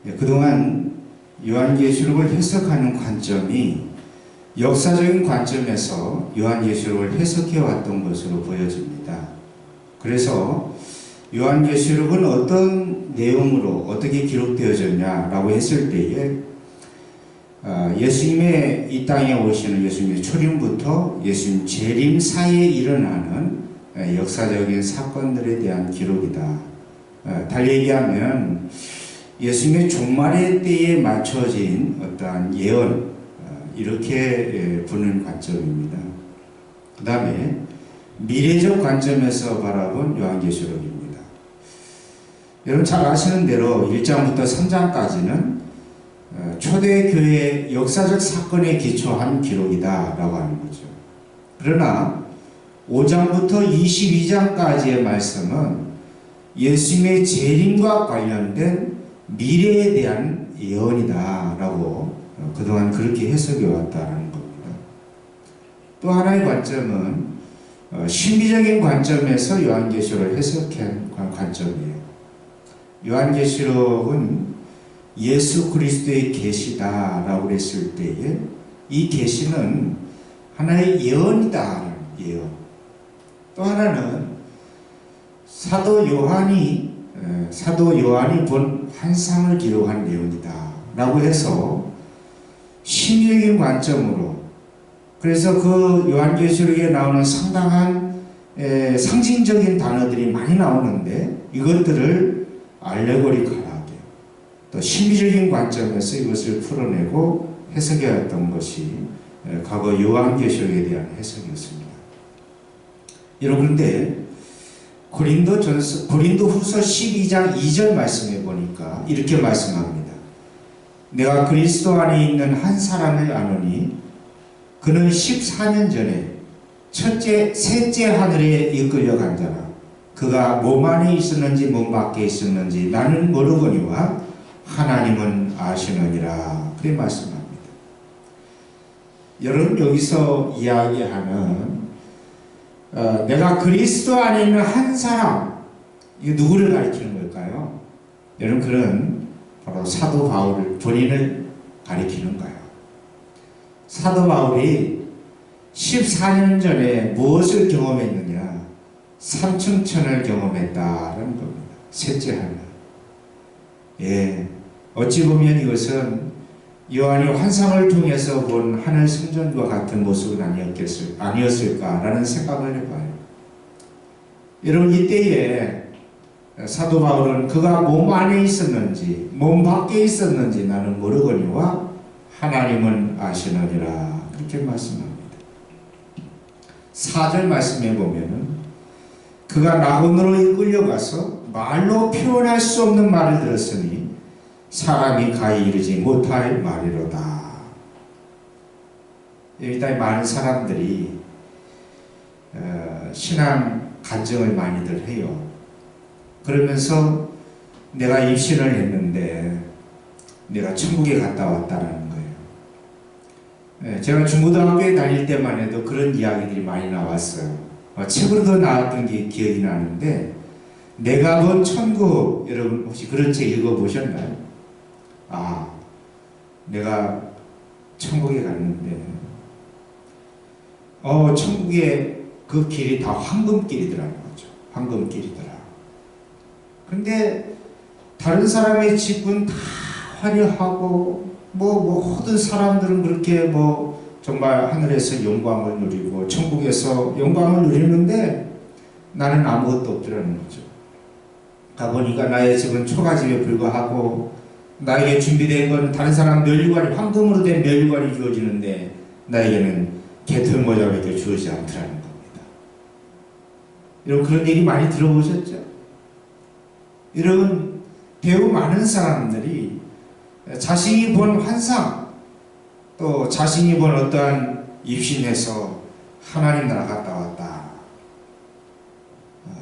그동안 요한계시록을 해석하는 관점이 역사적인 관점에서 요한계시록을 해석해왔던 것으로 보여집니다. 그래서 요한계시록은 어떤 내용으로 어떻게 기록되어졌냐라고 했을 때에 예수님의 이 땅에 오시는 예수님의 초림부터 예수님 재림 사이에 일어나는 역사적인 사건들에 대한 기록이다. 달리 얘기하면 예수님의 종말의 때에 맞춰진 어떠한 예언, 이렇게 보는 관점입니다. 그 다음에 미래적 관점에서 바라본 요한계시록입니다. 여러분 잘 아시는 대로 1장부터 3장까지는 초대교회 역사적 사건에 기초한 기록이다라고 하는 거죠. 그러나 5장부터 22장까지의 말씀은 예수님의 재림과 관련된 미래에 대한 예언이다라고 그동안 그렇게 해석해 왔다는 겁니다. 또 하나의 관점은 신비적인 관점에서 요한계시록을 해석한 관점이에요. 요한계시록은 예수 그리스도의 계시다라고 했을 때에 이 계시는 하나의 예언이다. 예언. 또 하나는 사도 요한이 본 환상을 기록한 내용이다 라고 해서 신비적인 관점으로, 그래서 그 요한계시록에 나오는 상당한 상징적인 단어들이 많이 나오는데 이것들을 알레고리컬하게 또 신비적인 관점에서 이것을 풀어내고 해석해왔던 것이 과거 요한계시록에 대한 해석이었습니다. 여러분, 그런데 고린도후서 12장 2절 말씀에 보니까 이렇게 말씀합니다. 내가 그리스도 안에 있는 한 사람을 아노니 그는 14년 전에 셋째 하늘에 이끌려 간 자라. 그가 몸 안에 있었는지 몸 밖에 있었는지 나는 모르거니와 하나님은 아시느니라. 그렇게 말씀합니다. 여러분, 여기서 이야기하는 내가 그리스도 안에 있는 한 사람, 이거 누구를 가리키는 걸까요? 여러분, 그는 바로 사도 바울을 본인을 가리키는 거예요. 사도 바울이 14년 전에 무엇을 경험했느냐? 삼층천을 경험했다라는 겁니다. 셋째 하늘. 예, 어찌 보면 이것은 요한이 환상을 통해서 본 하늘 성전과 같은 모습은 아니었을까라는 생각을 해봐요. 여러분, 이때에 사도 바울은 그가 몸 안에 있었는지 몸 밖에 있었는지 나는 모르거니와 하나님은 아시느니라. 그렇게 말씀합니다. 4절 말씀해 보면은 그가 낙원으로 이끌려가서 말로 표현할 수 없는 말을 들었으니 사람이 가히 이르지 못할 말이로다. 일단 많은 사람들이 신앙 간증을 많이들 해요. 그러면서 내가 입신을 했는데 내가 천국에 갔다 왔다는 거예요. 제가 중고등학교에 다닐 때만 해도 그런 이야기들이 많이 나왔어요. 책으로도 나왔던 게 기억이 나는데, 내가 본 천국, 여러분 혹시 그런 책 읽어보셨나요? 내가 천국에 갔는데 천국에 그 길이 다 황금길이더라는 거죠. 황금길이더라. 근데 다른 사람의 집은 다 화려하고 모든 사람들은 그렇게 정말 하늘에서 영광을 누리고 천국에서 영광을 누리는데 나는 아무것도 없더라는 거죠. 가보니까 나의 집은 초가집에 불과하고 나에게 준비된 건 다른 사람 면류관이, 황금으로 된 면류관이 주어지는데 나에게는 개털모자밖에 주어지지 않더라는 겁니다. 여러분, 그런 얘기 많이 들어보셨죠? 여러분, 배우 많은 사람들이 자신이 본 환상, 또 자신이 본 어떠한 입신에서 하나님 나라 갔다 왔다,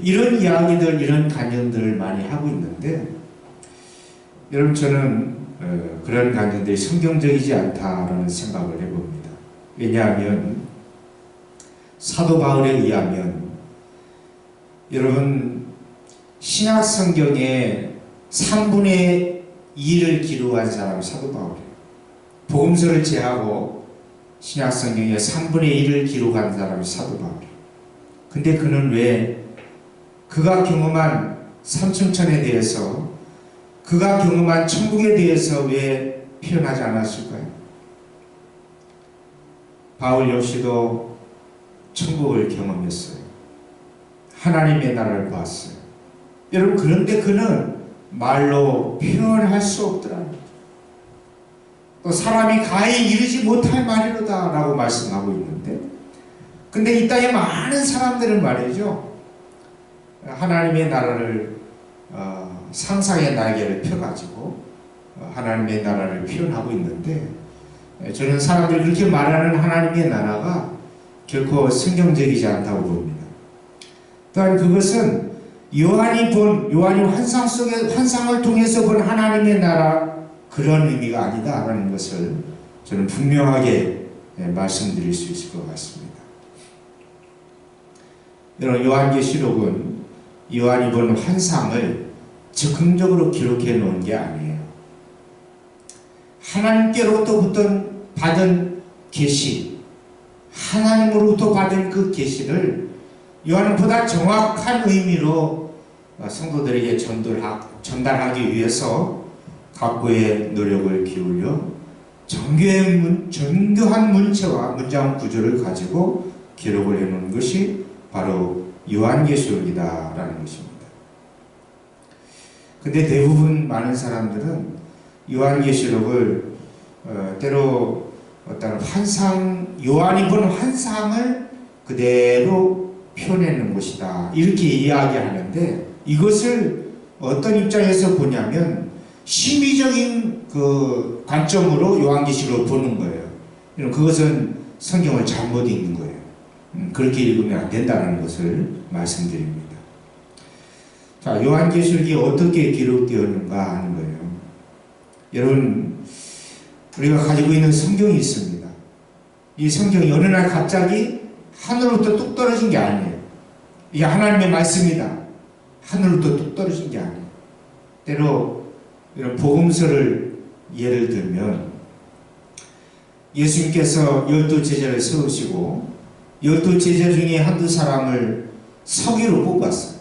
이런 이야기들, 이런 간증들을 많이 하고 있는데, 여러분, 저는 그런 간증들이 성경적이지 않다라는 생각을 해봅니다. 왜냐하면 사도 바울에 의하면 여러분, 신약 성경의 3분의 2를 기록한 사람이 사도 바울이에요. 복음서를 제하고 신약 성경의 3분의 1을 기록한 사람이 사도 바울이에요. 근데 그는 왜 그가 경험한 삼층천에 대해서, 그가 경험한 천국에 대해서 왜 표현하지 않았을까요? 바울 역시도 천국을 경험했어요. 하나님의 나라를 봤어요. 여러분, 그런데 그는 말로 표현할 수 없더라고요. 또 사람이 가히 이르지 못할 말이로다 라고 말씀하고 있는데, 근데 이 땅에 많은 사람들은 말이죠, 하나님의 나라를 상상의 날개를 펴가지고 하나님의 나라를 표현하고 있는데, 저는 사람들이 그렇게 말하는 하나님의 나라가 결코 성경적이지 않다고 봅니다. 또한 그것은 요한이 환상을 통해서 본 하나님의 나라, 그런 의미가 아니다라는 것을 저는 분명하게 말씀드릴 수 있을 것 같습니다. 여러분, 요한계시록은 요한이 본 환상을 즉흥적으로 기록해 놓은 게 아니에요. 하나님께로부터 받은 계시, 하나님으로부터 받은 그 계시를 요한은 보다 정확한 의미로 성도들에게 전달하기 위해서 각고의 노력을 기울여 정교한 문체와 문장 구조를 가지고 기록을 해놓은 것이 바로 요한계시록이다라는 것입니다. 근데 대부분 많은 사람들은 요한계시록을 때로 어떤 요한이 본 환상을 그대로 표현해놓은 것이다, 이렇게 이야기하는데, 이것을 어떤 입장에서 보냐면 심의적인 그 관점으로 요한계시록을 보는 거예요. 그것은 성경을 잘못 읽는 거예요. 그렇게 읽으면 안 된다는 것을 말씀드립니다. 자, 요한계시록이 어떻게 기록되었는가 하는 거예요. 여러분, 우리가 가지고 있는 성경이 있습니다. 이 성경이 어느 날 갑자기 하늘로부터 뚝 떨어진 게 아니에요. 이게 하나님의 말씀이다. 하늘로부터 뚝 떨어진 게 아니에요. 때로 이런 복음서를 예를 들면, 예수님께서 12제자를 세우시고 12제자 중에 한두 사람을 서기로 뽑았어요.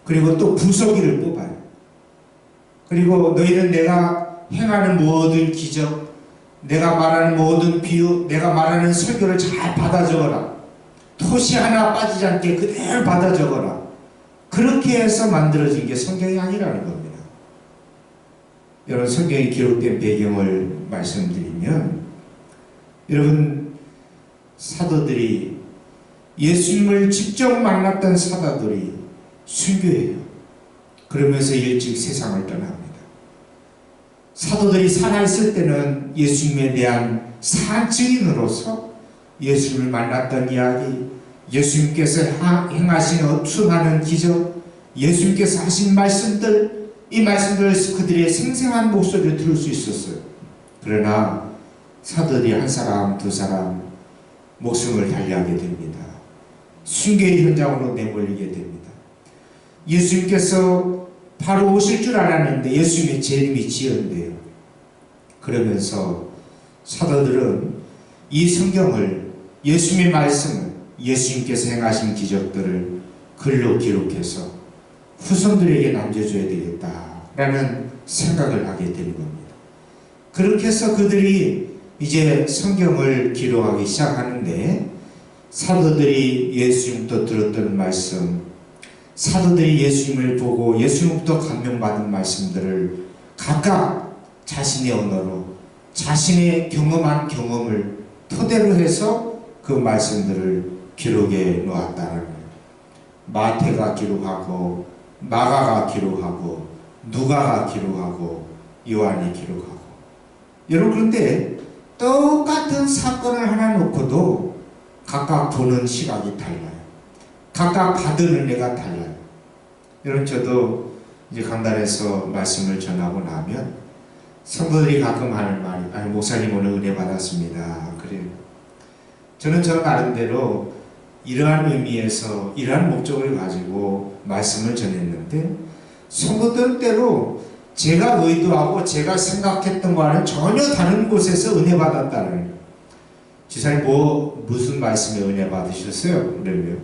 그리고 또 부서기를 뽑아요. 그리고 너희는 내가 행하는 모든 기적, 내가 말하는 모든 비유, 내가 말하는 설교를 잘 받아 적어라. 토시 하나 빠지지 않게 그대로 받아 적어라. 그렇게 해서 만들어진 게 성경이 아니라는 겁니다. 여러분, 성경이 기록된 배경을 말씀드리면, 여러분, 사도들이, 예수님을 직접 만났던 사도들이 순교해요. 그러면서 일찍 세상을 떠납니다. 사도들이 살아있을 때는 예수님에 대한 산증인으로서 예수님을 만났던 이야기, 예수님께서 행하신 수많은 기적, 예수님께서 하신 말씀들, 이 말씀들을 그들의 생생한 목소리를 들을 수 있었어요. 그러나 사도들이 한 사람, 두 사람 목숨을 달리하게 됩니다. 순교의 현장으로 내몰리게 됩니다. 예수님께서 바로 오실 줄 알았는데 예수님의 재림이 지연돼요. 그러면서 사도들은 이 성경을, 예수님의 말씀을, 예수님께서 행하신 기적들을 글로 기록해서 후손들에게 남겨줘야 되겠다라는 생각을 하게 되는 겁니다. 그렇게 해서 그들이 이제 성경을 기록하기 시작하는데, 사도들이 예수님부터 들었던 말씀, 사도들이 예수님을 보고 예수님부터 감명받은 말씀들을 각각 자신의 언어로, 자신의 경험한 경험을 토대로 해서 그 말씀들을 기록해 놓았다는 거예요. 마태가 기록하고, 마가가 기록하고, 누가가 기록하고, 요한이 기록하고. 여러분, 그런데 똑같은 사건을 하나 놓고도 각각 보는 시각이 달라요. 각각 받은 은혜가 달라요. 여러분, 저도 이제 강단에서 말씀을 전하고 나면 성도들이 가끔 하는 말이, 아니, 목사님 오늘 은혜 받았습니다. 그래요. 저는 저 나름대로 이러한 의미에서, 이러한 목적을 가지고 말씀을 전했는데, 성도들 때로 제가 의도하고 제가 생각했던 거와는 전혀 다른 곳에서 은혜 받았다는 거예요. 지사님 무슨 말씀에 은혜 받으셨어요? 그러면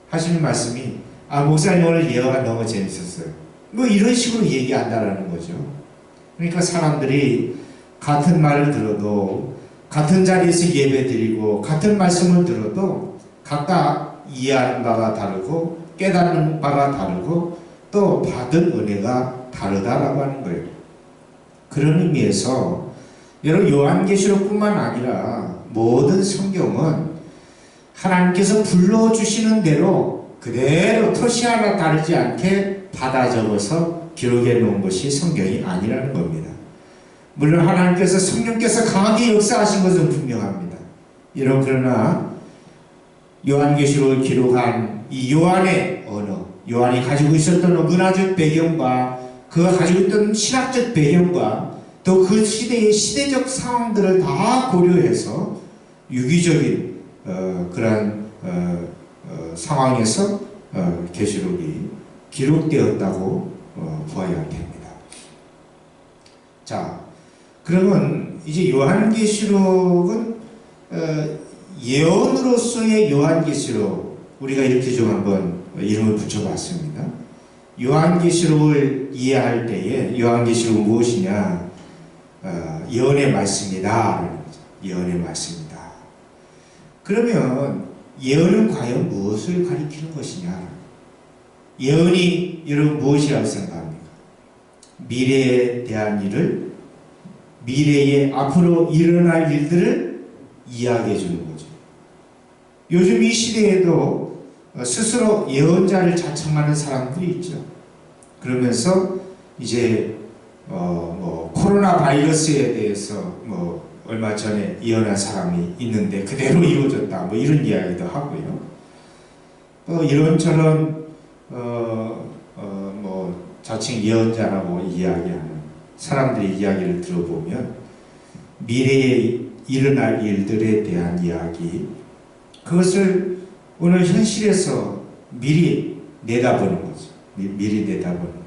하시는 말씀이 목사님 오늘 예화가 너무 재밌었어요. 뭐 이런 식으로 얘기한다라는 거죠. 그러니까 사람들이 같은 말을 들어도 같은 자리에서 예배드리고 같은 말씀을 들어도 각각 이해하는 바가 다르고 깨닫는 바가 다르고 또 받은 은혜가 다르다라고 하는 거예요. 그런 의미에서 여러분 요한계시록뿐만 아니라 모든 성경은 하나님께서 불러주시는 대로 그대로 토시 하나 다르지 않게 받아 적어서 기록해 놓은 것이 성경이 아니라는 겁니다. 물론 하나님께서 성령께서 강하게 역사하신 것은 분명합니다. 그러나 요한계시록을 기록한 이 요한의 언어, 요한이 가지고 있었던 문화적 배경과 그가 가지고 있던 신학적 배경과 또 그 시대의 시대적 상황들을 다 고려해서 유기적인 그러한 상황에서 계시록이 기록되었다고 보아야 됩니다. 자, 그러면 이제 요한계시록은 예언으로서의 요한계시록, 우리가 이렇게 좀 한번 이름을 붙여봤습니다. 요한계시록을 이해할 때에 요한계시록은 무엇이냐? 예언의 말씀이다. 예언의 말씀이다. 그러면 예언은 과연 무엇을 가리키는 것이냐? 예언이 여러분 무엇이라고 생각합니까? 미래에 대한 일을, 미래에 앞으로 일어날 일들을 이야기해 주는 거죠. 요즘 이 시대에도 스스로 예언자를 자청하는 사람들이 있죠. 그러면서 이제 코로나 바이러스에 대해서 얼마 전에 예언한 사람이 있는데 그대로 이루어졌다, 이런 이야기도 하고요. 또 이런저런 자칭 예언자라고 이야기하는 사람들의 이야기를 들어보면 미래에 일어날 일들에 대한 이야기, 그것을 오늘 현실에서 미리 내다보는 거죠. 미리 내다보는 거.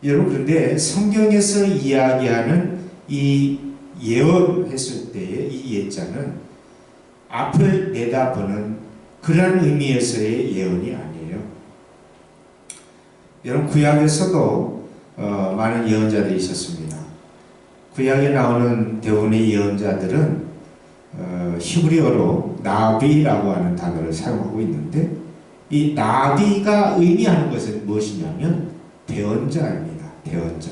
여러분, 그런데 성경에서 이야기하는 이 예언했을 때의 이 예자는 앞을 내다보는 그런 의미에서의 예언이 아니에요. 여러분, 구약에서도 많은 예언자들이 있었습니다. 구약에 나오는 대부분의 예언자들은 히브리어로 나비라고 하는 단어를 사용하고 있는데, 이 나비가 의미하는 것은 무엇이냐면 대언자입니다. 대언자.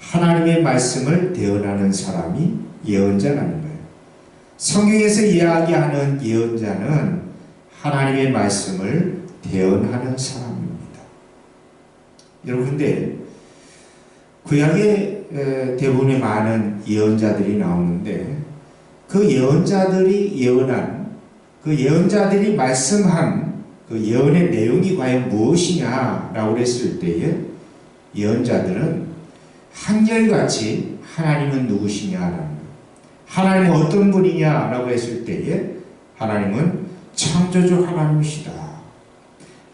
하나님의 말씀을 대언하는 사람이 예언자라는 거예요. 성경에서 이야기하는 예언자는 하나님의 말씀을 대언하는 사람입니다. 여러분, 근데 구약에 대부분의 많은 예언자들이 나오는데 그 예언자들이 예언한, 그 예언자들이 말씀한 그 예언의 내용이 과연 무엇이냐라고 했을 때에 예언자들은 한결같이 하나님은 누구시냐라는 거예요. 하나님은 어떤 분이냐라고 했을 때에 하나님은 창조주 하나님이시다.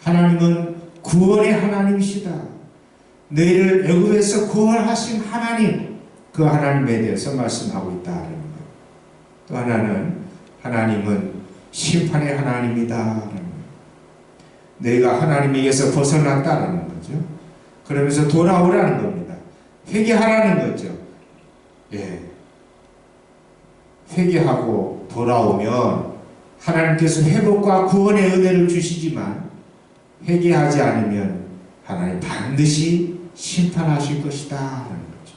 하나님은 구원의 하나님이시다. 너희를 애굽에서 구원하신 하나님, 그 하나님에 대해서 말씀하고 있다는 거예요. 또 하나는 하나님은 심판의 하나님이다. 너희가 하나님에게서 벗어났다라는 거죠. 그러면서 돌아오라는 겁니다. 회개하라는 거죠. 예. 회개하고 돌아오면 하나님께서 회복과 구원의 은혜를 주시지만 회개하지 않으면 하나님 반드시 심판하실 것이다 라는 거죠.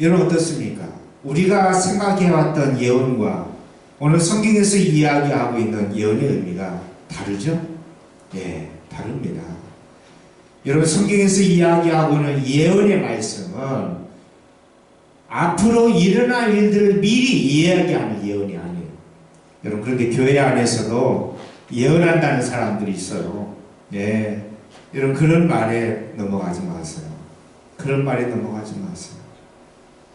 여러분, 어떻습니까? 우리가 생각해왔던 예언과 오늘 성경에서 이야기하고 있는 예언의 의미가 다르죠? 예, 다릅니다. 여러분, 성경에서 이야기하고는 예언의 말씀은 앞으로 일어날 일들을 미리 이야기하는 예언이 아니에요. 여러분, 그런데 교회 안에서도 예언한다는 사람들이 있어요. 예, 여러분, 그런 말에 넘어가지 마세요. 그런 말에 넘어가지 마세요.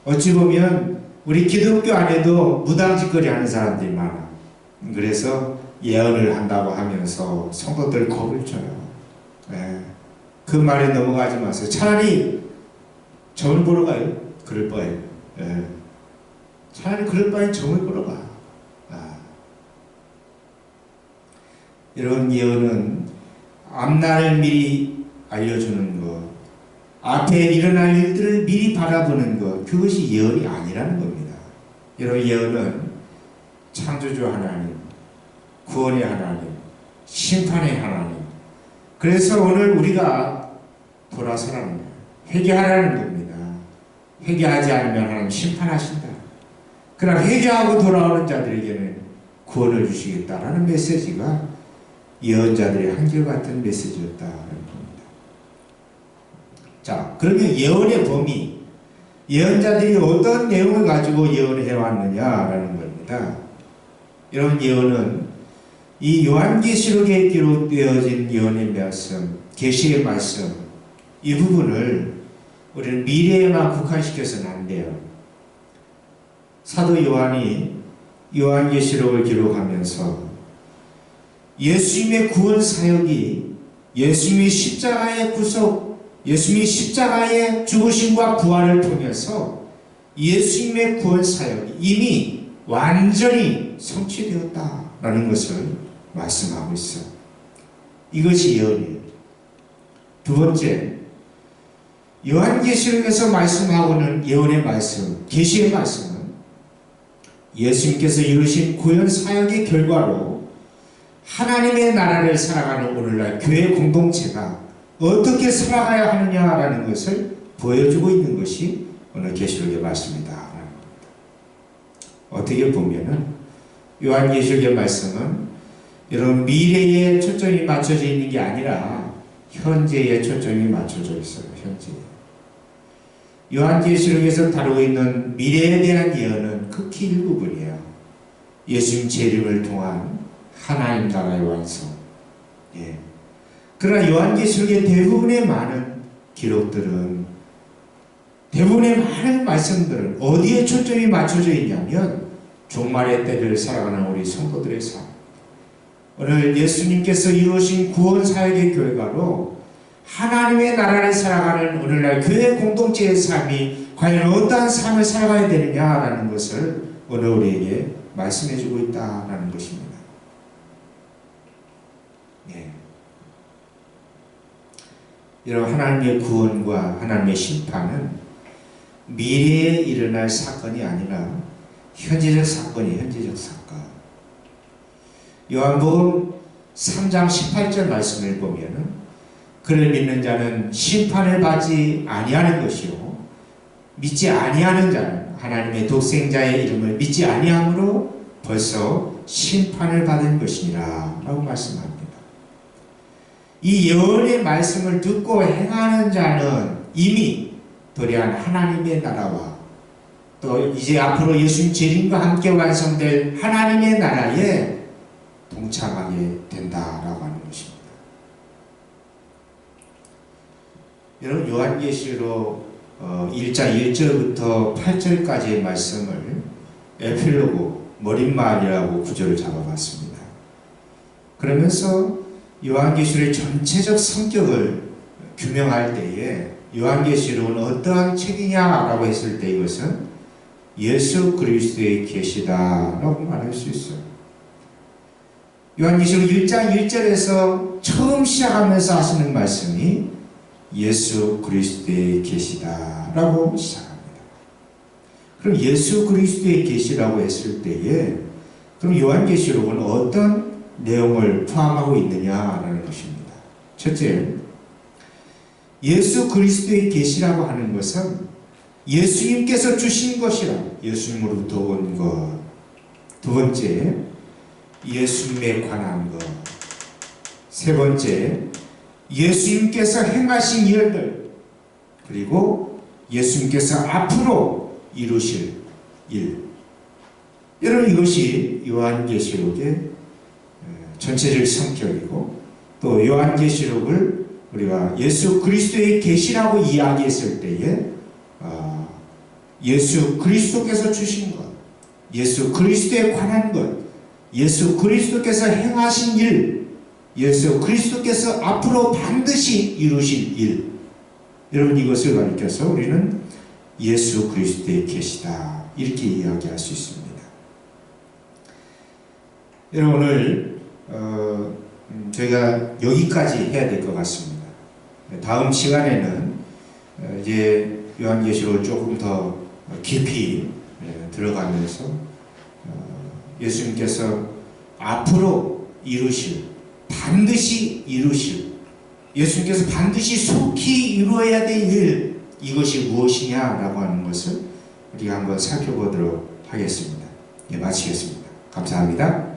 어찌 보면 우리 기독교 안에도 무당짓거리 하는 사람들이 많아. 그래서 예언을 한다고 하면서 성도들 겁을 줘요. 예, 그 말에 넘어가지 마세요. 차라리 점을 보러 가요. 그럴 바에. 예. 차라리 그럴 바에 점을 보러 가. 이런 예언은 앞날을 미리 알려주는 것, 앞에 일어날 일들을 미리 바라보는 것, 그것이 예언이 아니라는 겁니다. 이런 예언은 창조주 하나님, 구원의 하나님, 심판의 하나님. 그래서 오늘 우리가 돌아서라는 거예요. 회개하라는 겁니다. 회개하지 않으면 하나님 심판하신다. 그러나 회개하고 돌아오는 자들에게는 구원을 주시겠다라는 메시지가 예언자들의 한결같은 메시지였다라는 겁니다. 자, 그러면 예언의 범위, 예언자들이 어떤 내용을 가지고 예언을 해왔느냐라는 겁니다. 이런 예언은 이 요한계시록에 기록되어진 예언의 말씀, 계시의 말씀, 이 부분을 우리는 미래에만 국한시켜서는 안 돼요. 사도 요한이 요한계시록을 기록하면서 예수님의 구원 사역이 예수님의 십자가의 구속, 예수님의 십자가의 죽으심과 부활을 통해서 예수님의 구원 사역이 이미 완전히 성취되었다라는 것을 말씀하고 있어요. 이것이 예언이에요. 두 번째, 요한계시록에서 말씀하고는 예언의 말씀, 계시의 말씀은 예수님께서 이루신 구원 사역의 결과로 하나님의 나라를 살아가는 오늘날 교회 공동체가 어떻게 살아가야 하느냐라는 것을 보여주고 있는 것이 오늘 계시록의 말씀이다. 어떻게 보면은 요한계시록의 말씀은 여러분 미래에 초점이 맞춰져 있는 게 아니라 현재에 초점이 맞춰져 있어요. 현재. 요한계시록에서 다루고 있는 미래에 대한 예언은 극히 일부분이에요. 예수님 재림을 통한 하나님 나라의 완성. 예. 그러나 요한계시록의 대부분의 많은 기록들은, 대부분의 많은 말씀들은 어디에 초점이 맞춰져 있냐면 종말의 때를 살아가는 우리 성도들의 삶. 오늘 예수님께서 이루신 구원 사역의 결과로 하나님의 나라를 살아가는 오늘날 교회 공동체의 삶이 과연 어떠한 삶을 살아가야 되느냐라는 것을 오늘 우리에게 말씀해주고 있다는 것입니다. 예. 여러분, 하나님의 구원과 하나님의 심판은 미래에 일어날 사건이 아니라 현재적 사건이에요. 현재적 사건. 요한복음 3장 18절 말씀을 보면은 그를 믿는 자는 심판을 받지 아니하는 것이요 믿지 아니하는 자는 하나님의 독생자의 이름을 믿지 아니함으로 벌써 심판을 받은 것이니라 라고 말씀합니다. 이 예언의 말씀을 듣고 행하는 자는 이미 도래한 하나님의 나라와 또 이제 앞으로 예수님 재림과 함께 완성될 하나님의 나라에 동참하게 된다라고 하는 것입니다. 여러분, 요한계시록 1장 1절부터 8절까지의 말씀을 에필로그, 머릿말이라고 구절을 잡아봤습니다. 그러면서 요한계시록의 전체적 성격을 규명할 때에 요한계시록은 어떠한 책이냐라고 했을 때 이것은 예수 그리스도의 계시다라고 말할 수 있어요. 요한계시록 1장 1절에서 처음 시작하면서 하시는 말씀이 예수 그리스도의 계시다라고 시작합니다. 그럼 예수 그리스도의 계시라고 했을 때에 그럼 요한계시록은 어떤 내용을 포함하고 있느냐라는 것입니다. 첫째, 예수 그리스도의 계시라고 하는 것은 예수님께서 주신 것이라, 예수님으로부터 온 것. 두 번째, 예수님에 관한 것. 세 번째, 예수님께서 행하신 일들, 그리고 예수님께서 앞으로 이루실 일. 여러분, 이것이 요한계시록의 전체적 성격이고, 또 요한계시록을 우리가 예수 그리스도의 계시라고 이야기했을 때에 예수 그리스도께서 주신 것, 예수 그리스도에 관한 것, 예수 그리스도께서 행하신 일, 예수 그리스도께서 앞으로 반드시 이루실 일. 여러분, 이것을 가리켜서 우리는 예수 그리스도에 계시다, 이렇게 이야기할 수 있습니다. 여러분, 오늘 저희가 여기까지 해야 될 것 같습니다. 다음 시간에는 이제 요한계시록을 조금 더 깊이 들어가면서 예수님께서 앞으로 이루실, 반드시 이루실, 예수님께서 반드시 속히 이루어야 될 일, 이것이 무엇이냐라고 하는 것을 우리가 한번 살펴보도록 하겠습니다. 마치겠습니다. 감사합니다.